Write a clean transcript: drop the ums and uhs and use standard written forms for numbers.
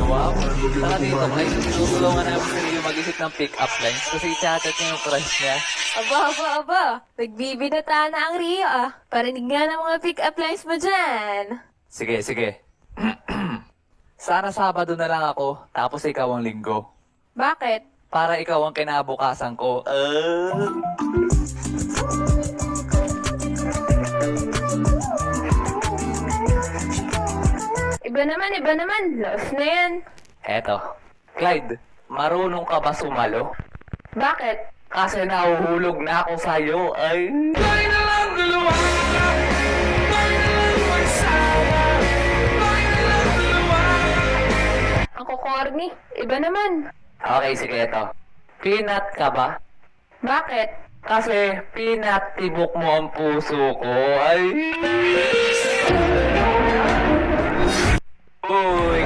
Wow. Saka dito, guys, tinutulungan namin sa iyo mag-isip ng pick-up lines kasi i-chatted niya yung crush niya. Aba. Nagbibinata na ang Rio Parinig nga ng mga pick-up lines mo dyan. Sige. Sana Sabado na lang ako, tapos ikaw ang Linggo. Bakit? Para ikaw ang kinabukasan ko. Iba naman. Laos na yan. Eto. Clyde, marunong ka ba sumalo? Bakit? Kasi nahuhulog na ako sa'yo, ay... Tayo na lang dalawa! Tayo na lang magsawa! Tayo na lang dalawa! Ang kukorny. Iba naman. Okay, sige, eto. Peanut ka ba? Bakit? Kasi peanut tibok mo ang puso ko, ay... Uy,